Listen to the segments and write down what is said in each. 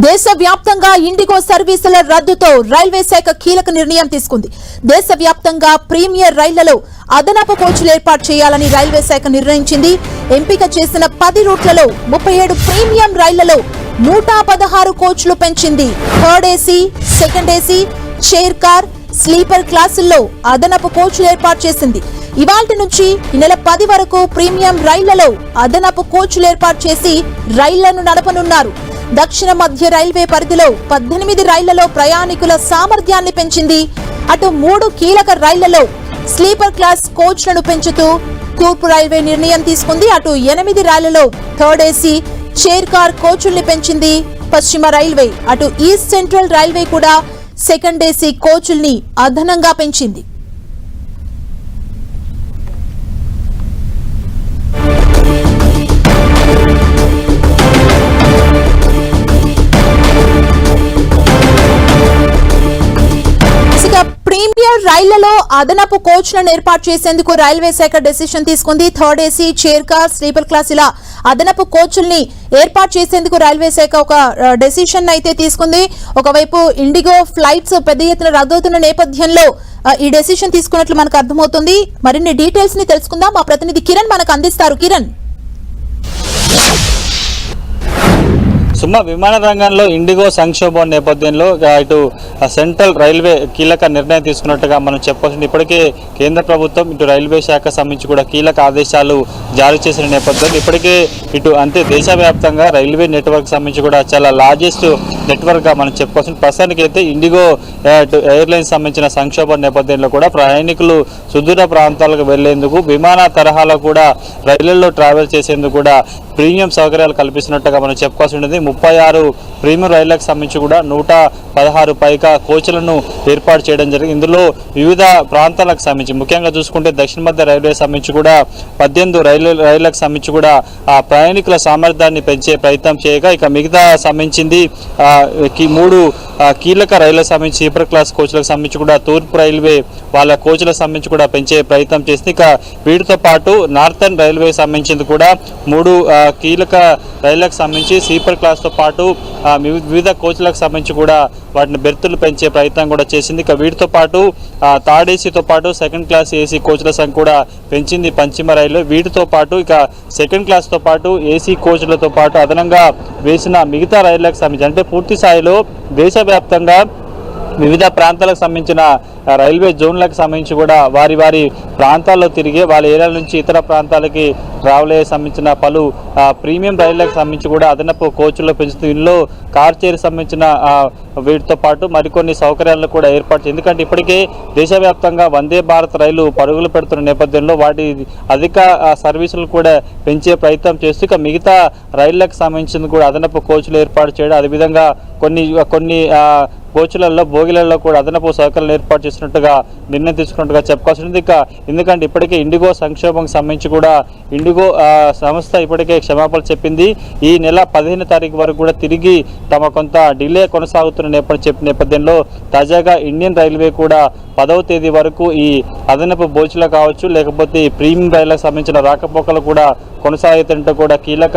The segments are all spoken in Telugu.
దేశవ్యాప్తంగా ఇండిగో సర్వీసుల రద్దుతో రైల్వే శాఖ కీలక నిర్ణయం తీసుకుంది. దేశవ్యాప్తంగా ప్రీమియర్ రైళ్లలో అదనపు కోచ్లు ఏర్పాటు చేయాలని రైల్వే శాఖ నిర్ణయించింది. ఎంపిక చేసిన 10 రూట్లలో 37 ప్రీమియం రైళ్లలో 116 కోచ్లు పెంచింది. Third AC, second AC, chair car, sleeper క్లాసుల్లో అదనపు కోచ్లు ఏర్పాటు చేసింది. ఇవాల్టి నుంచి ఈ నెల 10 వరకు ప్రీమియం రైళ్లలో అదనపు కోచ్లు ఏర్పాటు చేసి రైళ్లను నడపనున్నారు. దక్షిణ మధ్య రైల్వే పరిధిలో 18 రైళ్లలో ప్రయాణికుల సామర్థ్యాన్ని పెంచింది. అటు 3 కీలక రైళ్లలో స్లీపర్ క్లాస్ కోచ్లను పెంచుతూ తూర్పు రైల్వే నిర్ణయం తీసుకుంది. అటు 8 రైళ్లలో థర్డ్ ఏసీ, చైర్ కార్ కోచ్ల్ని పెంచింది పశ్చిమ రైల్వే. అటు ఈస్ట్ సెంట్రల్ రైల్వే కూడా సెకండ్ ఏసీ కోచ్ల్ని అదనంగా పెంచింది. ప్రీమియర్ రైళ్లలో అదనపు కోచ్లను ఏర్పాటు చేసేందుకు రైల్వే శాఖ డెసిషన్ తీసుకుంది. Third AC, chair car, sleeper class ఇలా అదనపు కోచ్ల్ని ఏర్పాటు చేసేందుకు రైల్వే శాఖ ఒక డెసిషన్ అయితే తీసుకుంది. ఒకవైపు ఇండిగో ఫ్లైట్స్ పెద్ద ఎత్తున రద్దవుతున్న నేపథ్యంలో ఈ డెసిషన్ తీసుకున్నట్లు మనకు అర్థమవుతుంది. మరిన్ని డీటెయిల్స్ ని తెలుసుకుందాం. మా ప్రతినిధి కిరణ్ మనకు అందిస్తారు. కిరణ్, సుమా, విమాన రంగంలో ఇండిగో సంక్షోభం నేపథ్యంలో ఇటు సెంట్రల్ రైల్వే కీలక నిర్ణయం తీసుకున్నట్టుగా మనం చెప్పవచ్చు. ఇప్పటికే కేంద్ర ప్రభుత్వం ఇటు రైల్వే శాఖ సంబంధించి కూడా కీలక ఆదేశాలు జారీ చేసిన నేపథ్యంలో ఇప్పటికే ఇటు అంతే దేశవ్యాప్తంగా రైల్వే నెట్వర్క్ సంబంధించి కూడా చాలా లార్జెస్ట్ నెట్వర్క్గా మనం చెప్పుకోవచ్చు. ప్రస్తుతానికి అయితే ఇండిగో ఎయిర్లైన్స్ సంబంధించిన సంక్షోభం నేపథ్యంలో కూడా ప్రయాణికులు సుదూర ప్రాంతాలకు వెళ్లేందుకు విమాన తరహాలో కూడా రైళ్లలో ట్రావెల్ చేసేందుకు కూడా ప్రీమియం సౌకర్యాలు కల్పిస్తున్నట్టుగా మనం చెప్పుకోవాల్సి ఉంటుంది. 36 ప్రీమియం రైళ్లకు సంబంధించి కూడా 116 పైగా కోచ్లను ఏర్పాటు చేయడం జరిగింది. ఇందులో వివిధ ప్రాంతాలకు సంబంధించి ముఖ్యంగా చూసుకుంటే దక్షిణ మధ్య రైల్వే సంబంధించి కూడా 18 రైళ్లకు సంబంధించి కూడా ఆ ప్రయాణికుల సామర్థ్యాన్ని పెంచే ప్రయత్నం చేయగా ఇక మిగతా సంబంధించింది 3 కీలక రైళ్లకు సంబంధించి స్లీపర్ క్లాస్ కోచ్లకు సంబంధించి కూడా తూర్పు రైల్వే వాళ్ళ కోచ్లకు సంబంధించి కూడా పెంచే ప్రయత్నం చేసింది. ఇక వీటితో పాటు నార్థన్ రైల్వే సంబంధించింది కూడా 3 కీలక రైళ్లకు సంబంధించి స్లీపర్ క్లాస్తో పాటు వివిధ కోచ్లకు సంబంధించి కూడా వాటిని బెర్తులు పెంచే ప్రయత్నం కూడా చేసింది. ఇక వీటితో పాటు థర్డ్ ఏసీతో పాటు సెకండ్ క్లాస్ ఏసీ కోచ్ల సంఖ్య కూడా పెంచింది పశ్చిమ రైల్వే. వీటితో పాటు ఇక సెకండ్ క్లాస్తో పాటు ఏసీ కోచ్లతో పాటు అదనంగా వేసిన మిగతా రైళ్లకు సంబంధించి అంటే పూర్తి స్థాయిలో దేశవ్యాప్తంగా వివిధ ప్రాంతాలకు సంబంధించిన రైల్వే జోన్లకు సంబంధించి కూడా వారి ప్రాంతాల్లో తిరిగే వాళ్ళ ఏరియాల నుంచి ఇతర ప్రాంతాలకి ట్రావెల్ అయ్యే సంబంధించిన పలు ప్రీమియం రైళ్లకు సంబంధించి కూడా అదనపు కోచ్లు పెంచుతూ ఇందులో కార్ చైర్ సంబంధించిన వీటితో పాటు మరికొన్ని సౌకర్యాలను కూడా ఏర్పాటు చేసింది. ఎందుకంటే ఇప్పటికే దేశవ్యాప్తంగా వందే భారత్ రైలు పరుగులు పెడుతున్న నేపథ్యంలో వాటి అధిక సర్వీసులు కూడా పెంచే ప్రయత్నం చేస్తూ ఇక మిగతా రైళ్లకు సంబంధించిన కూడా అదనపు కోచ్లు ఏర్పాటు చేయడం, అదేవిధంగా కొన్ని కోచ్లలో బోగిలలో కూడా అదనపు సౌకర్యాలు ఏర్పాటు చేసినట్టుగా నిర్ణయం తీసుకున్నట్టుగా చెప్పుకోవాల్సి ఉంది. ఎందుకంటే ఇప్పటికే ఇండిగో సంక్షోభంకి సంబంధించి కూడా ఇండిగో సంస్థ ఇప్పటికే క్షమాపణలు చెప్పింది. ఈ నెల 15వ తారీఖు వరకు కూడా తిరిగి తమ కొంత డిలే కొనసాగుతున్న నేపథ్యంలో తాజాగా ఇండియన్ రైల్వే కూడా 10వ తేదీ వరకు ఈ అదనపు బోచ్లు కావచ్చు లేకపోతే ఈ ప్రీమియం రైళ్లకు సంబంధించిన రాకపోకలు కూడా కొనసాగుతుంటే కూడా కీలక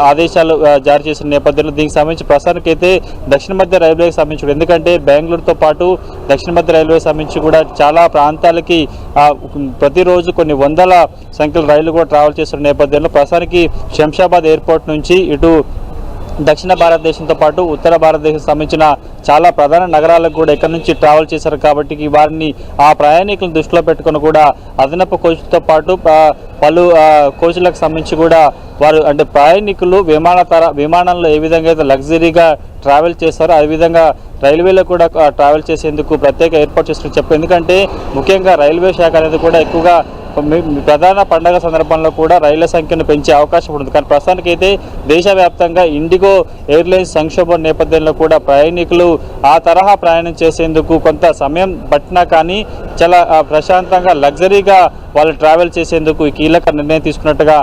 ఆదేశాలు జారీ చేసిన నేపథ్యంలో దీనికి సంబంధించి ప్రస్తుతానికి అయితే దక్షిణ మధ్య రైల్వేకి సంబంధించి ఎందుకంటే బెంగళూరుతో పాటు దక్షిణ మధ్య రైల్వే సంబంధించి కూడా చాలా ప్రాంతాలకి ప్రతిరోజు కొన్ని వందల సంఖ్యల రైళ్లు కూడా ట్రావెల్ చేస్తున్న నేపథ్యంలో ప్రస్తుతానికి శంషాబాద్ ఎయిర్పోర్ట్ నుంచి ఇటు దక్షిణ భారతదేశంతో పాటు ఉత్తర భారతదేశం సంబంధించిన చాలా ప్రధాన నగరాలకు కూడా ఎక్కడి నుంచి ట్రావెల్ చేశారు కాబట్టి వారిని ఆ ప్రయాణికులను దృష్టిలో పెట్టుకుని కూడా అదనపు కోచ్లతో పాటు పలు కోచ్లకు సంబంధించి కూడా వారు అంటే ప్రయాణికులు విమానంలో ఏ విధంగా అయితే లగ్జరీగా ట్రావెల్ చేస్తారో అదేవిధంగా రైల్వేలో కూడా ట్రావెల్ చేసేందుకు ప్రత్యేక ఏర్పాటు చేస్తున్నారు చెప్పారు. ఎందుకంటే ముఖ్యంగా రైల్వే శాఖ అనేది కూడా ఎక్కువగా ప్రధాన పండుగ సందర్భంలో కూడా రైళ్ల సంఖ్యను పెంచే అవకాశం ఉంటుంది. కానీ ప్రస్తుతానికి అయితే దేశవ్యాప్తంగా ఇండిగో ఎయిర్లైన్స్ సంక్షోభం నేపథ్యంలో కూడా ప్రయాణికులు ఆ తరహా ప్రయాణం చేసేందుకు కొంత సమయం పట్టినా కానీ చాలా ప్రశాంతంగా లగ్జరీగా వాళ్ళు ట్రావెల్ చేసేందుకు ఈ కీలక నిర్ణయం తీసుకున్నట్టుగా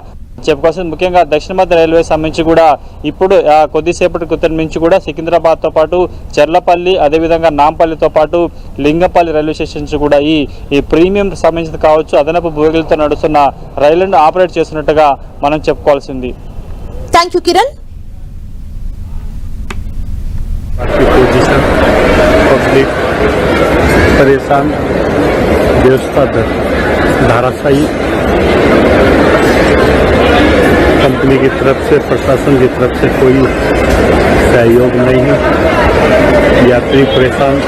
చెప్పుకోవాల్సింది. ముఖ్యంగా దక్షిణ మధ్య రైల్వే సంబంధించి కూడా ఇప్పుడు కొద్దిసేపటి క్రితం నుంచి కూడా సికింద్రాబాద్తో పాటు చెర్లపల్లి అదేవిధంగా నాంపల్లితో పాటు లింగపల్లి రైల్వే స్టేషన్స్ కూడా ఈ ప్రీమియం సంబంధించి కావచ్చు అదనపు బోగిలతో నడుస్తున్న రైళ్లను ఆపరేట్ చేస్తున్నట్టుగా మనం చెప్పుకోవాల్సింది. Thank you Kiran. की पोजीशन पब्लिक परेशान, व्यवस्था धाराशायी, कंपनी की तरफ से, प्रशासन की तरफ से कोई सहयोग नहीं है, यात्री परेशान।